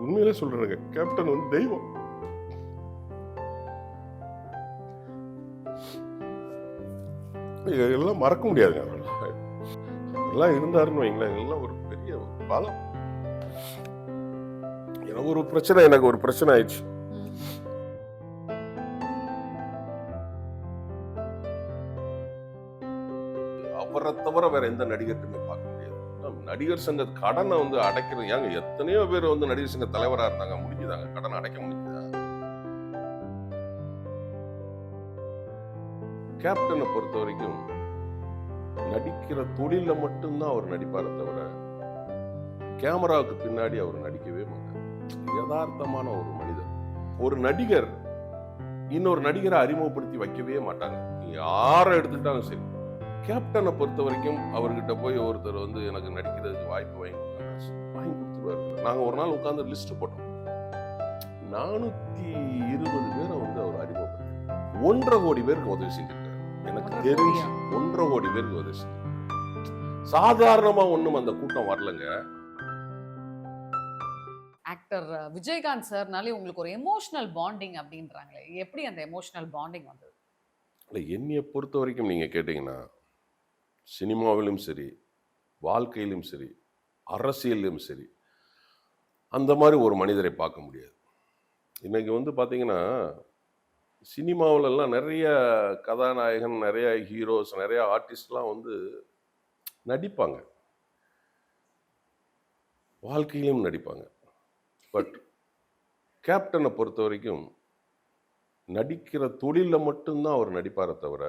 உண்மையிலே சொல்றேங்க, கேப்டன் வந்து தெய்வம். எல்லாம் மறக்க முடியாதுங்க. எல்லாம் இருந்தாருன்னு வைங்களேன், எல்லாம் ஒரு பெரிய ஒரு பலம். எனக்கு ஒரு பிரச்சனை ஆயிடுச்சு. அவரை தவிர வேற எந்த நடிகர்கிட்டயுமே பார்க்க முடியாது. நடிகர் சங்க கடனை வந்து அடைக்கிறது ஏங்க, எத்தனையோ பேர் வந்து நடிகர் சங்க தலைவரா இருந்தாங்க, முடிஞ்சுதாங்க, கடனை அடைக்க முடிஞ்சுதா? கேப்டனை பொறுத்த வரைக்கும் நடிக்கிற தொழில மட்டும்தான் அவர் நடிப்பார தவிர கேமராவுக்கு பின்னாடி அவர் நடிக்கவே மாட்டார். யதார்த்தமான ஒரு மனிதர். ஒரு நடிகர் இன்னொரு நடிகரை அறிமுகப்படுத்தி வைக்கவே மாட்டாங்க. நீங்க யாரை எடுத்துக்கிட்டாலும் சரி, கேப்டனை பொறுத்த வரைக்கும் அவர்கிட்ட போய் ஒருத்தர் வந்து எனக்கு நடிக்கிறதுக்கு வாய்ப்பு வாங்கி கொடுத்துருவாரு. நாங்க ஒரு நாள் உட்கார்ந்து லிஸ்ட் போட்டோம். 420 பேரை வந்து அவர் அறிமுகப்படுத்தி 1.5 கோடி பேருக்கு உதவி செஞ்சிருக்காரு. எனக்கு தெரிஞ்சு 1.5 கோடி பேருக்கு உதவி செஞ்சிருக்காரு. சாதாரணமா ஒண்ணும் அந்த கூட்டம் வரலங்க. ஆக்டர் விஜயகாந்த் சார்னாலே உங்களுக்கு ஒரு எமோஷனல் பாண்டிங் அப்படின்றாங்களே, எப்படி அந்த எமோஷனல் பாண்டிங் வந்தது? என்னைய பொறுத்த வரைக்கும் நீங்க கேட்டீங்கன்னா, சினிமாவிலும் சரி, வாழ்க்கையிலும் சரி, அரசியலிலும் சரி, அந்த மாதிரி ஒரு மனிதரை பார்க்க முடியாது. இன்னைக்கு வந்து பார்த்தீங்கன்னா, சினிமாவிலலாம் நிறைய கதாநாயகன், நிறைய ஹீரோஸ், நிறைய ஆர்டிஸ்ட்லாம் வந்து நடிப்பாங்க, வாழ்க்கையிலும் நடிப்பாங்க. பட் கேப்டனை பொறுத்த வரைக்கும் நடிக்கிற தொழில மட்டும்தான் அவர் நடிப்பாரே தவிர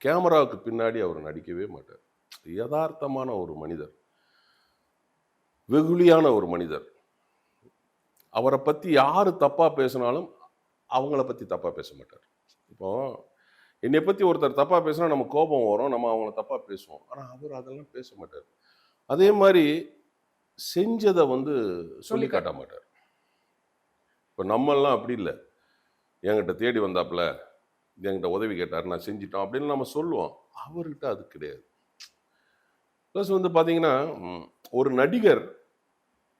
கேமராவுக்கு பின்னாடி அவர் நடிக்கவே மாட்டார். யதார்த்தமான ஒரு மனிதர், வெகுளியான ஒரு மனிதர். அவரை பத்தி யாரு தப்பா பேசினாலும் அவங்கள பத்தி தப்பா பேச மாட்டார். இப்போ என்னை பத்தி ஒருத்தர் தப்பா பேசினா நம்ம கோபம் வரும், நம்ம அவங்கள தப்பா பேசுவோம். ஆனா அவர் அதெல்லாம் பேச மாட்டார். அதே மாதிரி செஞ்சதை வந்து சொல்லி காட்ட மாட்டார். இப்போ நம்மெல்லாம் அப்படி இல்லை. என்கிட்ட தேடி வந்தாப்புல, என்கிட்ட உதவி கேட்டார், நான் செஞ்சிட்டோம் அப்படின்னு நம்ம சொல்லுவோம். அவர்கிட்ட அது கிடையாது. ப்ளஸ் வந்து பார்த்தீங்கன்னா, ஒரு நடிகர்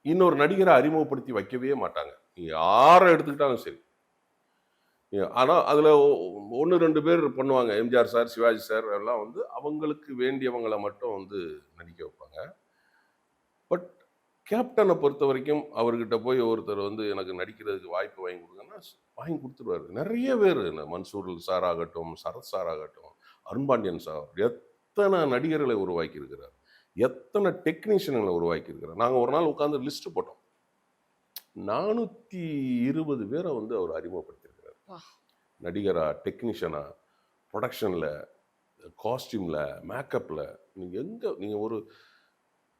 இன்னொரு நடிகரை அறிமுகப்படுத்தி வைக்கவே மாட்டாங்க. நீங்க யாரை எடுத்துக்கிட்டாலும் சரி. ஆனா அதுல 1, 2 பேர் பண்ணுவாங்க. எம்ஜிஆர் சார், சிவாஜி சார் எல்லாம் வந்து அவங்களுக்கு வேண்டியவங்களை மட்டும் வந்து நடிக்க வைப்பாங்க. பட் கேப்டனை பொறுத்த வரைக்கும் அவர்கிட்ட போய் ஒருத்தர் வந்து எனக்கு நடிக்கிறதுக்கு வாய்ப்பு வாங்கி கொடுங்கன்னா வாங்கி கொடுத்துருவாரு. நிறைய பேர், மன்சூர் சார் ஆகட்டும், சரத் சார் ஆகட்டும், அருண்பாண்டியன் சார், எத்தனை நடிகர்களை உருவாக்கி இருக்கிறார், எத்தனை டெக்னீஷியன்களை உருவாக்கி இருக்கிறார். நாங்கள் ஒரு நாள் உட்காந்து லிஸ்ட் போட்டோம். 420 பேரை வந்து அவர் அறிமுகப்படுத்தியிருக்கிறார். நடிகரா, டெக்னீஷியனா, ப்ரொடக்ஷன்ல, காஸ்டியூம்ல, மேக்கப்ல. நீங்க ஒரு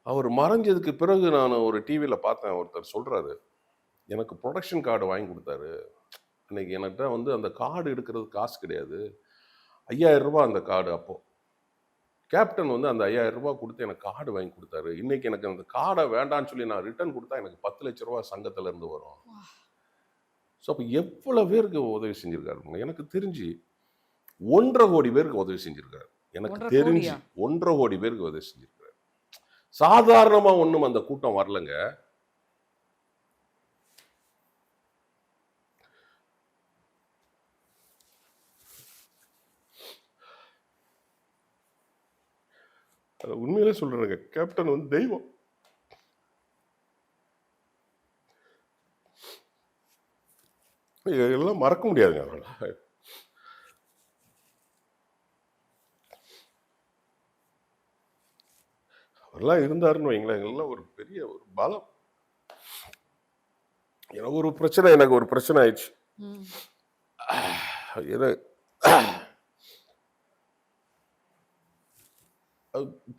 அவர் மறைஞ்சதுக்கு பிறகு நான் ஒரு டிவியில் பார்த்தேன், ஒருத்தர் சொல்றாரு, எனக்கு ப்ரொடக்ஷன் கார்டு வாங்கி கொடுத்தாரு. இன்னைக்கு என்கிட்ட வந்து அந்த கார்டு எடுக்கிறது காசு கிடையாது. 5000 ரூபாய் அந்த கார்டு. அப்போ கேப்டன் வந்து அந்த 5000 ரூபாய் கொடுத்து எனக்கு கார்டு வாங்கி கொடுத்தாரு. இன்னைக்கு எனக்கு அந்த கார்டை வேண்டான்னு சொல்லி நான் ரிட்டர்ன் கொடுத்தா எனக்கு 10 லட்ச ரூபாய் சங்கத்துல இருந்து வரும். ஸோ அப்போ எவ்வளவு பேருக்கு உதவி செஞ்சிருக்காரு. எனக்கு தெரிஞ்சு 1.5 கோடி பேருக்கு உதவி செஞ்சிருக்காரு. எனக்கு தெரிஞ்சு 1.5 கோடி பேருக்கு உதவி செஞ்சிருக்காரு. சாதாரணமா ஒண்ணும் அந்த கூட்டம் வரலங்க. உண்மையிலே சொல்றேங்க, கேப்டன் வந்து தெய்வம். எல்லாம் மறக்க முடியாதுங்க. அவரெல்லாம் இருந்தாருன்னு வைங்களேன், எல்லாம் ஒரு பெரிய ஒரு பலம். எனக்கு ஒரு பிரச்சனை ஆயிடுச்சு.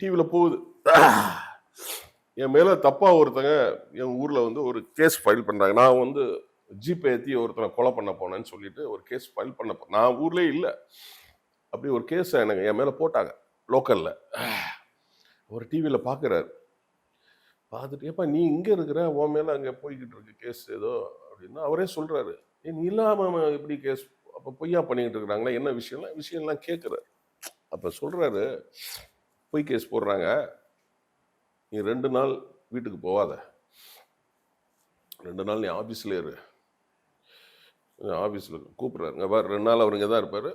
டிவியில போகுது, என் மேல தப்பா ஒருத்தங்க என் ஊர்ல வந்து ஒரு கேஸ் ஃபைல் பண்றாங்க. நான் வந்து ஜிபே ஏற்றி ஒருத்தனை கொலை பண்ண போனேன்னு சொல்லிட்டு ஒரு கேஸ் ஃபைல் பண்ண, நான் ஊர்லேயே இல்லை, அப்படி ஒரு கேஸ் எனக்கு என் மேல போட்டாங்க லோக்கல்ல. ஒரு டிவியில் பார்க்குறாரு, பார்த்துட்டு ஏப்பா நீ இங்கே இருக்கிற, உன் மேலே அங்கே போய்கிட்டு இருக்கு கேஸ் ஏதோ அப்படின்னு அவரே சொல்கிறாரு. நீ இல்லாமல் எப்படி கேஸ், அப்போ பொய்யா பண்ணிக்கிட்டு இருக்கிறாங்களா, என்ன விஷயம்லாம் கேட்குறாரு. அப்போ சொல்கிறாரு, பொய் கேஸ் போடுறாங்க, நீ 2 நாள் வீட்டுக்கு போகாத, 2 நாள் நீ ஆஃபீஸில் இரு, ஆஃபீஸில் கூப்பிட்றாருங்க பாரு, 2 நாள் அவர் இங்கே தான் இருப்பார்.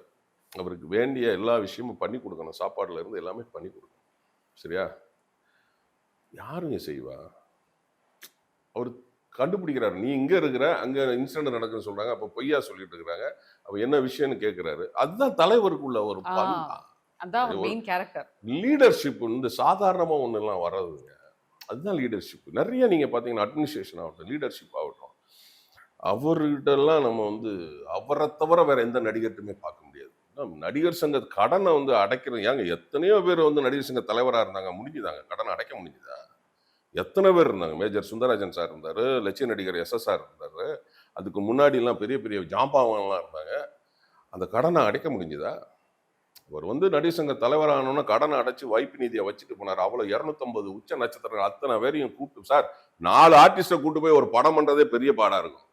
அவருக்கு வேண்டிய எல்லா விஷயமும் பண்ணி கொடுக்கணும், சாப்பாடுல இருந்து எல்லாமே பண்ணி கொடுக்கணும். சரியா? யாருங்க செய்வா? அவர் கண்டுபிடிக்கிறாரு, நீ இங்கே இருக்கிற, அங்கே இன்சிடென்ட் நடக்குன்னு சொல்கிறாங்க, அப்போ பொய்யா சொல்லிட்டு இருக்கிறாங்க, அப்போ என்ன விஷயம்னு கேட்குறாரு. அதுதான் தலைவருக்குள்ள ஒரு அதான் ஒரு மெயின் கேரக்டர். லீடர்ஷிப் வந்து சாதாரணமாக ஒன்றுலாம் வர்றதுங்க. அதுதான் லீடர்ஷிப். நிறைய நீங்கள் பார்த்தீங்கன்னா அட்மினிஸ்ட்ரேஷன் ஆகட்டும், லீடர்ஷிப் ஆகட்டும், அவர்கிட்டலாம் நம்ம வந்து அவரை தவிர வேற எந்த நடிகர்ட்டுமே பார்க்க முடியாது. நடிகர் சங்க கடனை வந்து அடைக்கிறது ஏங்க, எத்தனையோ பேர் வந்து நடிகர் சங்க தலைவராக இருந்தாங்க, முடிஞ்சுதாங்க, கடனை அடைக்க முடிஞ்சுதா? எத்தனை பேர் இருந்தாங்க. மேஜர் சுந்தரராஜன் சார் இருந்தார், லட்சிய நடிகர் SSR இருந்தார், அதுக்கு முன்னாடிலாம் பெரிய பெரிய ஜாம்பவான்லாம் இருந்தாங்க. அந்த கடனை அடைக்க முடிஞ்சுதா? அவர் வந்து நடிகர் சங்க தலைவரானோன்னா கடனை அடைச்சு வைப்பு நிதியை வச்சுட்டு போனார். அவ்வளோ 250 உச்ச நட்சத்திரங்கள் அத்தனை பேரையும் கூப்பிட்டு, சார் 4 ஆர்டிஸ்டை கூட்டு போய் ஒரு படம் பண்றதே பெரிய பாடா இருக்கும்.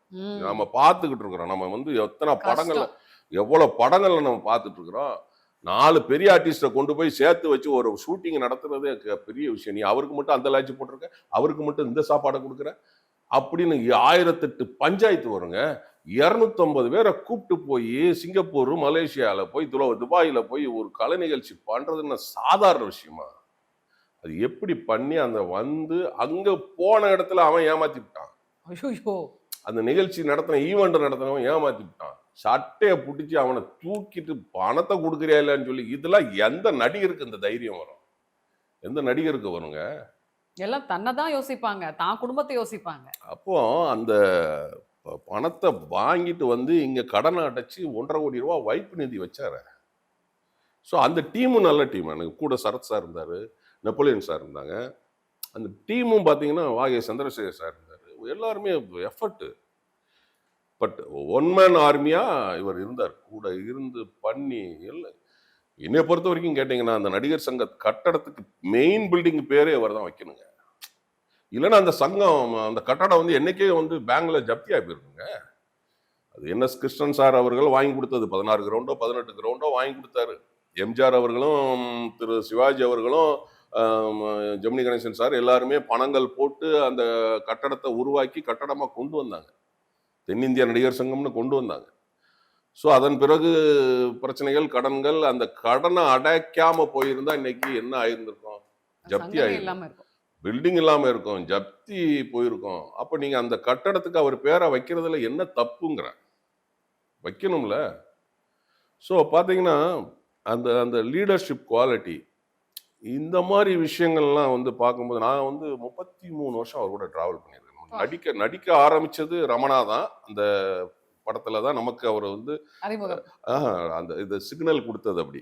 நம்ம பார்த்துக்கிட்டு இருக்கிறோம். நம்ம வந்து எத்தனை படங்கள்ல, எவ்வளவு படங்கள்ல நம்ம பார்த்துட்டு இருக்கிறோம். 4 பெரிய ஆர்டிஸ்டை கொண்டு போய் சேர்த்து வச்சு ஒரு ஷூட்டிங் நடத்துறதே பெரிய விஷயம். நீ அவருக்கு மட்டும் அந்த லாட்ஜ் போட்டிருக்க, அவருக்கு மட்டும் இந்த சாப்பாடை கொடுக்குற அப்படின்னு 1008 பஞ்சாயத்து வருங்க. 250 பேரை கூப்பிட்டு போய் சிங்கப்பூர், மலேசியால போய், துபாயில போய் ஒரு கலை நிகழ்ச்சி பண்றதுன்னு சாதாரண விஷயமா? அது எப்படி பண்ணி அந்த வந்து அங்க போன இடத்துல அவன் ஏமாத்தி விட்டான். ஐயோ, அந்த நிகழ்ச்சி நடத்தின ஈவெண்ட் நடத்தினவன் ஏமாத்தி விட்டான். சட்டையை பிடிச்சி அவனை தூக்கிட்டு பணத்தை கொடுக்குறியா இல்லைன்னு சொல்லி, இதெல்லாம் எந்த நடிகருக்கு இந்த தைரியம் வரும்? எந்த நடிகருக்கு வருங்க? எல்லாம் தன்னை தான் யோசிப்பாங்க, தான் குடும்பத்தை யோசிப்பாங்க. அப்போ அந்த பணத்தை வாங்கிட்டு வந்து இங்க கடனை அடைச்சி 1.5 கோடி ரூபாய் வைப்பு நிதி வச்சாரு. ஸோ அந்த டீமும் நல்ல டீம். எனக்கு கூட சரத் சார் இருந்தாரு, நெப்போலியன் சார் இருந்தாங்க. அந்த டீமும் பார்த்தீங்கன்னா வாகே சந்திரசேகர் சார் இருந்தாரு. எல்லாருமே எஃபர்ட். பட் ஒன் மேன் ஆர்மியா இவர் இருந்தார், கூட இருந்து பண்ணி எல்லாம். என்னை பொறுத்த வரைக்கும் கேட்டீங்கன்னா, அந்த நடிகர் சங்க கட்டடத்துக்கு மெயின் பில்டிங் பேரே அவர் தான் வைக்கணுங்க. இல்லைன்னா அந்த சங்கம், அந்த கட்டடம் வந்து என்னைக்கே வந்து பேங்க்ல ஜப்தியா போயிருக்குங்க. அது NS கிருஷ்ணன் சார் அவர்கள் வாங்கி கொடுத்தது. 16 கிரவுண்டோ 18 கிரவுண்டோ வாங்கி கொடுத்தாரு. எம்ஜிஆர் அவர்களும், திரு சிவாஜி அவர்களும், ஜெமினி கணேசன் சார் எல்லாருமே பணங்கள் போட்டு அந்த கட்டடத்தை உருவாக்கி கட்டடமா கொண்டு வந்தாங்க. தென்னிந்திய நடிகர் சங்கம்னு கொண்டு வந்தாங்க. ஸோ அதன் பிறகு பிரச்சனைகள், கடன்கள், அந்த கடனை அடைக்காம போயிருந்தா இன்னைக்கு என்ன ஆயிருந்திருக்கும்? ஜப்தி ஆயிருக்கும், பில்டிங் இல்லாம இருக்கும், ஜப்தி போயிருக்கும். அப்ப நீங்க அந்த கட்டடத்துக்கு அவர் பேரை வைக்கிறதுல என்ன தப்புங்கிற? வைக்கணும்ல. ஸோ பார்த்தீங்கன்னா அந்த அந்த லீடர்ஷிப் குவாலிட்டி, இந்த மாதிரி விஷயங்கள்லாம் வந்து பார்க்கும்போது, நான் வந்து 33 வருஷம் அவர் கூட டிராவல் பண்ணியிருக்கேன். நடிக்க ஆரம்பிச்சது ரமணா தான். அந்த படத்துல தான் நமக்கு அவர் வந்து அந்த இது சிக்னல் கொடுத்தது. அப்படி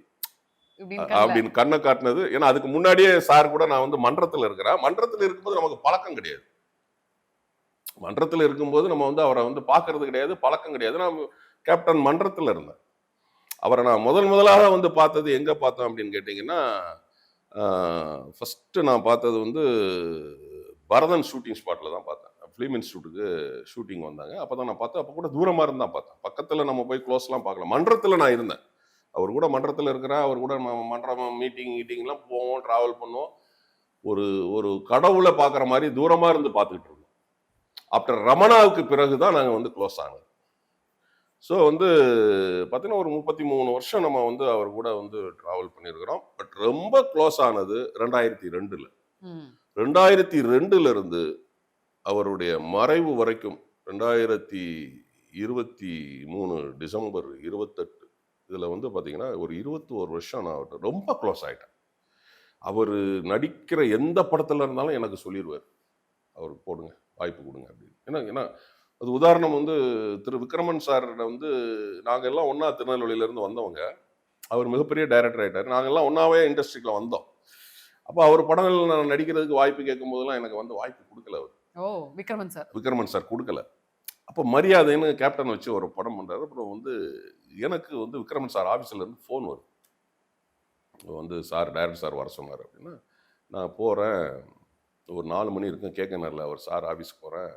அப்படின்னு கண்ணை காட்டினது. ஏன்னா அதுக்கு முன்னாடியே சார் கூட நான் வந்து மன்றத்தில் இருக்கிறேன். மன்றத்தில் இருக்கும்போது நமக்கு பழக்கம் கிடையாது. மன்றத்தில் இருக்கும்போது நம்ம வந்து அவரை வந்து பார்க்கறது கிடையாது, பழக்கம் கிடையாது. நான் கேப்டன் மன்றத்தில் இருந்தேன். அவரை நான் முதலாக வந்து பார்த்தது எங்க பார்த்தோம் அப்படின்னு கேட்டீங்கன்னா, ஃபர்ஸ்ட் நான் பார்த்தது வந்து பரதன் ஷூட்டிங் ஸ்பாட்ல தான் பார்த்தேன். ஃபிலிம் இன்ஸ்டியூட்டுக்கு ஷூட்டிங் வந்தாங்க. அப்பதான் நான் பார்த்தேன். அப்போ கூட தூரமா இருந்தா பார்த்தேன். பக்கத்துல நம்ம போய் க்ளோஸ்லாம் பார்க்கல. மன்றத்தில் நான் இருந்தேன். அவர் கூட மன்றத்தில் இருக்கிறேன். அவர் கூட மன்றம் மீட்டிங்லாம் போவோம், டிராவல் பண்ணுவோம். ஒரு ஒரு கடவுளை பார்க்குற மாதிரி தூரமா இருந்து பார்த்துக்கிட்டு இருந்தோம். ஆஃப்டர் ரமணாவுக்கு பிறகுதான் நாங்கள் வந்து க்ளோஸ் ஆனது. ஸோ வந்து பார்த்தீங்கன்னா ஒரு 33 வருஷம் நம்ம வந்து அவர் கூட வந்து டிராவல் பண்ணியிருக்கிறோம். பட் ரொம்ப க்ளோஸ் ஆனது 2002ல். 2002ல இருந்து அவருடைய மறைவு வரைக்கும் 2023 டிசம்பர் 28 இதில் வந்து பார்த்தீங்கன்னா ஒரு 21 வருஷம் நான் அவர்கிட்ட ரொம்ப க்ளோஸ் ஆகிட்டேன். அவர் நடிக்கிற எந்த படத்தில் இருந்தாலும் எனக்கு சொல்லிடுவார், அவருக்கு போடுங்க, வாய்ப்பு கொடுங்க அப்படின்னு. ஏன்னா அது உதாரணம் வந்து திரு விக்ரமன் சார் வந்து, நாங்கள் எல்லாம் ஒன்றா திருநெல்வேலியிலேருந்து வந்தவங்க. அவர் மிகப்பெரிய டைரக்டர் ஆகிட்டார். நாங்கள் எல்லாம் ஒன்றாவே இண்டஸ்ட்ரிக்குள்ள வந்தோம். அப்போ அவர் படங்கள் நான் நடிக்கிறதுக்கு வாய்ப்பு கேட்கும் போதெல்லாம் எனக்கு வந்து வாய்ப்பு கொடுக்கல அவர். விக்ரமன் சார் கொடுக்கல. அப்போ மரியாதைன்னு கேப்டன் வச்சு ஒரு படம் பண்றாரு. அப்புறம் வந்து எனக்கு வந்து விக்ரமன் சார் ஆஃபீஸில் இருந்து ஃபோன் வரும், வந்து சார் டைரக்டர் சார் வர சொன்னார் அப்படின்னா. நான் போகிறேன், ஒரு 4 மணி இருக்கும், கேட்கனரில் அவர் சார் ஆஃபீஸ்க்கு போகிறேன்.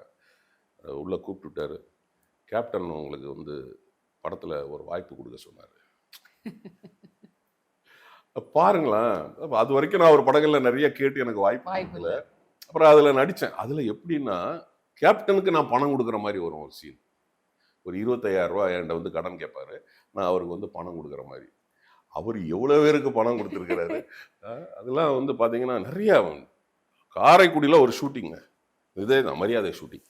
உள்ளே கூப்பிட்டுட்டாரு, கேப்டன் உங்களுக்கு வந்து படத்தில் ஒரு வாய்ப்பு கொடுக்க சொன்னார். பாருங்களேன், அது வரைக்கும் நான் ஒரு படங்களில் நிறைய கேட்டு எனக்கு வாய்ப்பு கொடுக்கல. அப்புறம் அதில் நடித்தேன். அதில் எப்படின்னா, கேப்டனுக்கு நான் பணம் கொடுக்குற மாதிரி வரும் ஒரு சீன். ஒரு 25,000 ரூபாய் என்கிட்ட வந்து கடன் கேட்பாரு, நான் அவருக்கு வந்து பணம் கொடுக்குற மாதிரி. அவர் எவ்வளோ பேருக்கு பணம் கொடுத்துருக்கிறாரு. அதெல்லாம் வந்து பார்த்தீங்கன்னா நிறையா. காரைக்குடியில் ஒரு ஷூட்டிங்க, இதே தான் மரியாதை ஷூட்டிங்.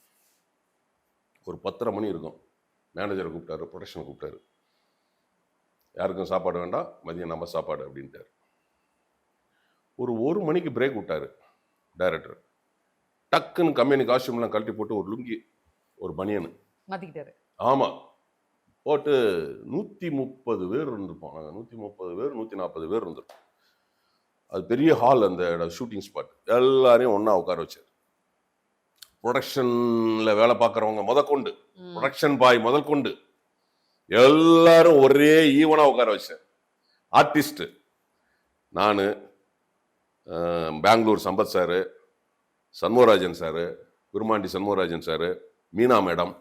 ஒரு 10:30 மணி இருக்கும். மேனேஜரை கூப்பிட்டாரு, ப்ரொடக்ஷனை கூப்பிட்டாரு. யாருக்கும் சாப்பாடு வேண்டாம், மதியம் நம்ம சாப்பாடு அப்படின்ட்டார். ஒரு மணிக்கு பிரேக் விட்டாரு டைரக்டர். டக்குன்னு கம்பெனி காஸ்டியூம்லாம் கழட்டி போட்டு ஒரு லுங்கி, ஒரு பனியனு மாத்திக்கிட்டாரு. ஆமாம் போட்டு 130 பேர் இருந்திருப்போம். நாங்கள் 130 பேர் 140 பேர் இருந்திருப்போம். அது பெரிய ஹால், அந்த ஷூட்டிங் ஸ்பாட். எல்லாரையும் ஒன்றா உட்கார வச்சார். ப்ரொடக்ஷனில் வேலை பார்க்குறவங்க முதற்கொண்டு, ப்ரொடக்ஷன் பாய் முதல் கொண்டு எல்லாரும் ஒரே ஈவனாக உட்கார வச்சேன். ஆர்டிஸ்ட்டு நான், Bangalore Sampath sir, Shanmugarajan sir, Virumandi Shanmugarajan sir, Meena madam,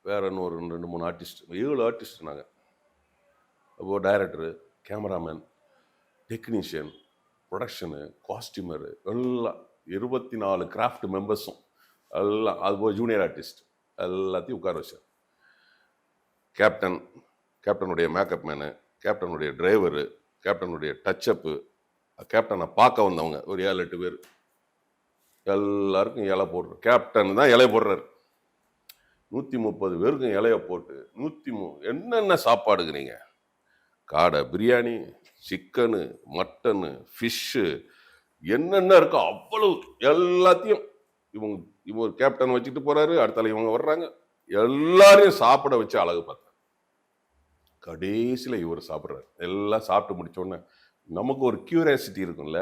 வேற இன்னொரு 2-3 ஆர்டிஸ்ட், 7 ஆர்டிஸ்ட் நாங்கள். அப்போது director, cameraman, technician, production, costumer எல்லாம் 24 கிராஃப்ட் மெம்பர்ஸும் எல்லாம், அதுபோல் ஜூனியர் ஆர்டிஸ்ட் எல்லாத்தையும் உட்கார வச்சார். கேப்டனுடைய மேக்கப் மேனு, கேப்டனுடைய டிரைவரு, கேப்டனுடைய டச்சப்பு, கேப்டனை பார்க்க வந்தவங்க ஒரு 7-8 பேர், எல்லாருக்கும் இலை போடுற கேப்டன் தான் இலைய போடுறாரு. 130 பேருக்கும் இலைய போட்டு என்னென்ன சாப்பாடுங்கிறீங்க, காடை பிரியாணி, சிக்கனு, மட்டனு, ஃபிஷ்ஷு, என்னென்ன இருக்கோ அவ்வளவு எல்லாத்தையும் இவங்க ஒரு கேப்டன் வச்சுட்டு போறாரு. அடுத்தால இவங்க வர்றாங்க, எல்லாரையும் சாப்பிட வச்சு அழகு பார்த்தாங்க. கடைசியில் இவர் சாப்பிட்றாரு. எல்லாம் சாப்பிட்டு முடிச்சோடனே நமக்கு ஒரு கியூரியாசிட்டி இருக்கும்ல,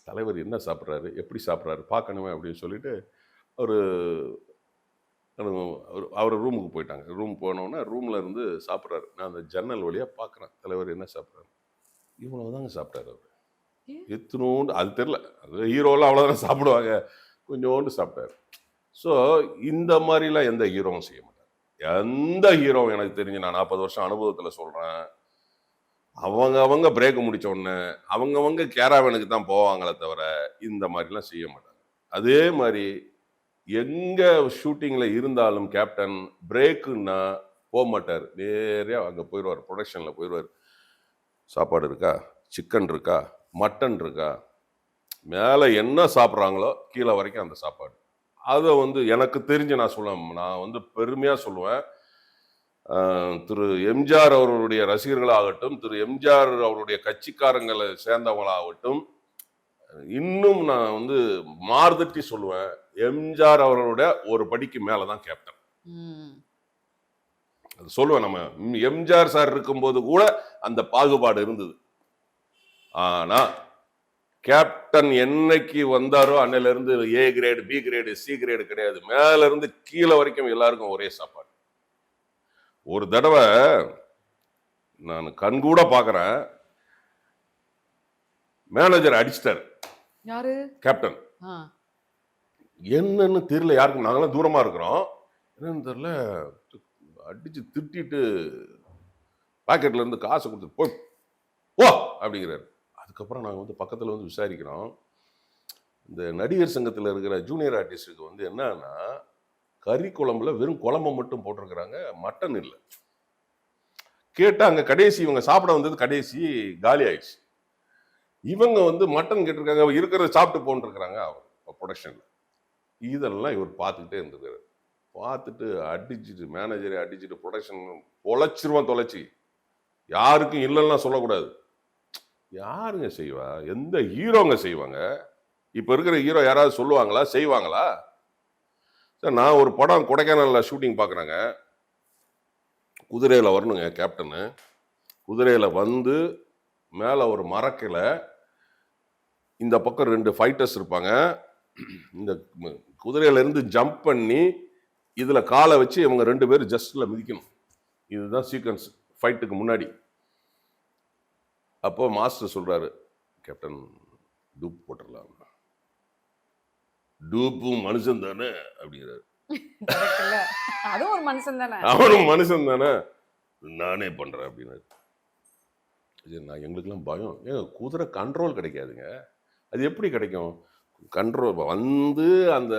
தலைவர் என்ன சாப்பிட்றாரு, எப்படி சாப்பிட்றாரு பார்க்கணுமே அப்படின்னு சொல்லிட்டு அவர் ரூமுக்கு போயிட்டாங்க. ரூம் போனோன்னே ரூமில் இருந்து சாப்பிட்றாரு. நான் அந்த ஜன்னல் வழியாக பார்க்குறேன், தலைவர் என்ன சாப்பிட்றாரு. இவ்வளவுதாங்க சாப்பிட்டாரு அவர். எத்தனோண்டு அது தெரில, அது ஹீரோலாம் அவ்வளோதானே சாப்பிடுவாங்க, கொஞ்சோண்டு சாப்பிட்டாரு. ஸோ இந்த மாதிரிலாம் எந்த ஹீரோவும் செய்ய மாட்டாங்க. எந்த ஹீரோவும் எனக்கு தெரிஞ்சு, நான் 40 வருஷம் அனுபவத்தில் சொல்கிறேன், அவங்க பிரேக் முடிச்ச உடனே அவங்கவங்க கேராவனுக்கு தான் போவாங்களே தவிர இந்த மாதிரிலாம் செய்ய மாட்டாங்க. அதே மாதிரி எங்கே ஷூட்டிங்கில் இருந்தாலும் கேப்டன் பிரேக்குன்னா போக மாட்டார், நேராக அங்கே போயிடுவார், ப்ரொடக்ஷனில் போயிடுவார். சாப்பாடு இருக்கா, சிக்கன் இருக்கா, மட்டன் இருக்கா, மேலே என்ன சாப்பிட்றாங்களோ கீழே வரைக்கும் அந்த சாப்பாடு. அதை வந்து எனக்கு தெரிஞ்சு நான் வந்து பெருமையாக சொல்லுவேன். திரு எம்ஜிஆர் அவர்களுடைய ரசிகர்களாகட்டும், திரு எம்ஜிஆர் அவருடைய கட்சிக்காரங்களை சேர்ந்தவங்களாகட்டும், இன்னும் நான் வந்து மார்தட்டி சொல்லுவேன், எம்ஜிஆர் அவர்களுடைய ஒரு படிக்கு மேலே தான் கேப்டன். அது சொல்லுவேன். நம்ம எம்ஜிஆர் சார் இருக்கும்போது கூட அந்த பாகுபாடு இருந்தது. ஆனா கேப்டன் என்னைக்கு வந்தாரோ அன்னையில இருந்து A grade, B grade, C grade கிடையாது, மேல இருந்து கீழே வரைக்கும் எல்லாருக்கும் ஒரே சாப்பாடு. ஒரு தடவை நான் கண்கூட பாக்குறேன், மேனேஜர் அடிச்சிட்டாரு. யாரு? கேப்டன். என்னன்னு தெரியல யாருக்கும், நாங்களாம் தூரமா இருக்கிறோம், என்னன்னு தெரியல, அடிச்சு திட்டிட்டு பாக்கெட்ல இருந்து காசை கொடுத்து போய் ஓ அப்படிங்கிறாரு. அதுக்கப்புறம் நாங்கள் வந்து பக்கத்தில் வந்து விசாரிக்கிறோம். இந்த நடிகர் சங்கத்தில் இருக்கிற ஜூனியர் ஆர்டிஸ்டுக்கு வந்து என்னன்னா, கறி குழம்புல வெறும் குழம்பு மட்டும் போட்டிருக்கிறாங்க, மட்டன் இல்லை. கேட்டால் அங்கே கடைசி இவங்க சாப்பிட வந்தது கடைசி காலி ஆயிடுச்சு. இவங்க வந்து மட்டன் கேட்டிருக்காங்க, இருக்கிறத சாப்பிட்டு போன்றிருக்கிறாங்க அவர் ப்ரொடக்ஷனில். இதெல்லாம் இவர் பார்த்துக்கிட்டே இருந்திருக்காரு. பார்த்துட்டு அடிச்சுட்டு, மேனேஜரை அடிச்சுட்டு, ப்ரொடக்ஷன் தொலைச்சிருவான். தொலைச்சி யாருக்கும் இல்லைன்னா சொல்லக்கூடாது. யாருங்க செய்வா? எந்த ஹீரோங்க செய்வாங்க? இப்போ இருக்கிற ஹீரோ யாராவது சொல்லுவாங்களா, செய்வாங்களா? சார், நான் ஒரு படம் கொடைக்கானலில் ஷூட்டிங் பார்க்குறேங்க. குதிரையில் வரணுங்க கேப்டனு. குதிரையில் வந்து மேலே ஒரு மரக்கில், இந்த பக்கம் 2 ஃபைட்டர்ஸ் இருப்பாங்க. இந்த குதிரையிலேருந்து ஜம்ப் பண்ணி இதில் காலை வச்சு இவங்க 2 பேரும் ஜஸ்டில் மிதிக்கணும். இதுதான் சீக்வன்ஸ் ஃபைட்டுக்கு முன்னாடி. அப்போ மாஸ்டர் சொல்றாரு, கேப்டன் டூப் போட்டுடலாம். டூப்பும் மனுஷன் தானே அப்படிங்கிறாரு. அதுவும் ஒரு மனுஷன் தானே, அவனும் மனுஷன் தானே, நானே பண்றேன் அப்படின்னாரு. நான் எங்களுக்கெல்லாம் பயம். ஏங்க, குதிரை கண்ட்ரோல் கிடைக்காதுங்க. அது எப்படி கிடைக்கும்? கண்ட்ரோல் வந்து அந்த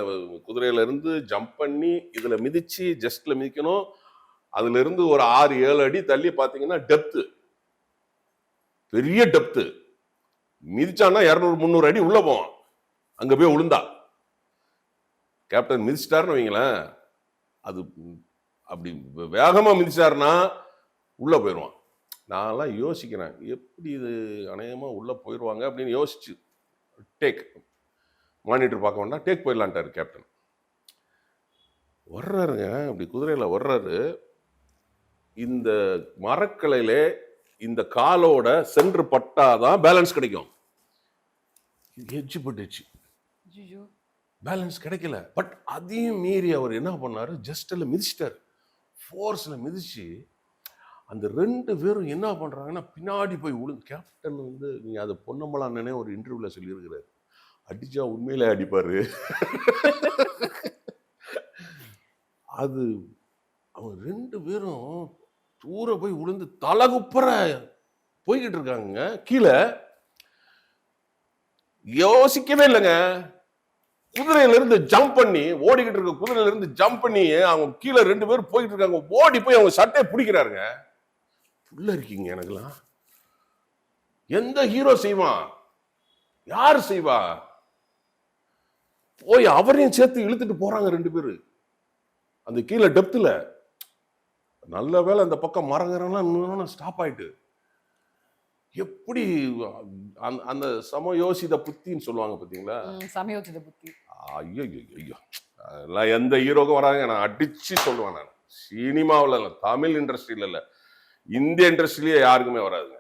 குதிரையில இருந்து ஜம்ப் பண்ணி இதுல மிதிச்சு ஜஸ்ட்ல மிதிக்கணும். அதுல இருந்து ஒரு 6-7 அடி தள்ளி பாத்தீங்கன்னா டெப்த், பெரிய டெப்த். மிதிச்சான்னா 200-300 அடி உள்ள போவான். அங்க போய் விழுந்தா கேப்டன் மிதிச்சிட்டாருன்னு வைங்களேன், அது அப்படி வேகமா மிதிச்சாருன்னா உள்ள போயிடுவான். நான்லாம் யோசிக்கிறேன், எப்படி இது அநேகமா உள்ள போயிடுவாங்க அப்படின்னு யோசிச்சு டேக் மானிட்டர் பார்க்க வேண்டாம், டேக் போயிடலான்ட்டாரு கேப்டன். வர்றாருங்க, அப்படி குதிரையில வர்றாரு. இந்த மரக்கிளையில இந்த காலோட சென்று பட்டாதான் பேலன்ஸ் கிடைக்கும். எட்ஜ் பட்டுச்சு, ஐயோ. பேலன்ஸ் கிடைக்கல. பட் அதையும் மீறி அவர் என்ன பண்ணாரு, ஜஸ்ட்ல மிதிச்சிட்டாரு. ஃபோர்ஸ்ல மிதிச்சு அந்த 2 பேரும் என்ன பண்றாங்கன்னா பின்னாடி போய் விழுந்து. கேப்டன் வந்து நீங்க அதை பொன்னம்பலா அண்ணனே ஒரு இன்டர்வியூல சொல்லியிருக்கிறாரு, அடிச்சா உண்மையிலே அடிப்பாரு. அது அவங்க 2 பேரும் தூர போய் விழுந்து தலகுப்புற போய்கிட்டு இருக்காங்க. கீழே யோசிக்கவே இல்லைங்க. குதிரையில இருந்து ஜம்ப் பண்ணி ஓடிக்கிட்டு இருக்க குதிரையில இருந்து ஜம்ப் பண்ணி அவங்க கீழே 2 பேரும் போயிட்டு இருக்காங்க. ஓடி போய் அவங்க சட்டையை பிடிக்கிறாருங்க. உள்ள இருக்கீங்க எனக்குலாம். எந்த ஹீரோ செய்வான்? யாரு செய்வா? போய் அவரையும் சேர்த்து இழுத்துட்டு போறாங்க 2 பேரு அந்த கீழே டெப்த்ல. நல்ல வேலை அந்த பக்கம் மரங்கரெல்லாம் ஸ்டாப் ஆயிட்டு. எப்படி அந்த சமயோசித புத்தின்னு சொல்லுவாங்க பாத்தீங்களா? சமயோசித புத்தி. ஐயோ ஐயோ, அதெல்லாம் எந்த ஹீரோக்கும் வராங்க. நான் அடிச்சு சொல்லுவேன். நான் சினிமாவில் இல்லை, தமிழ் இண்டஸ்ட்ரியில இல்லை, இந்திய இண்டஸ்ட்ரியிலேயே யாருக்குமே வராதுங்க.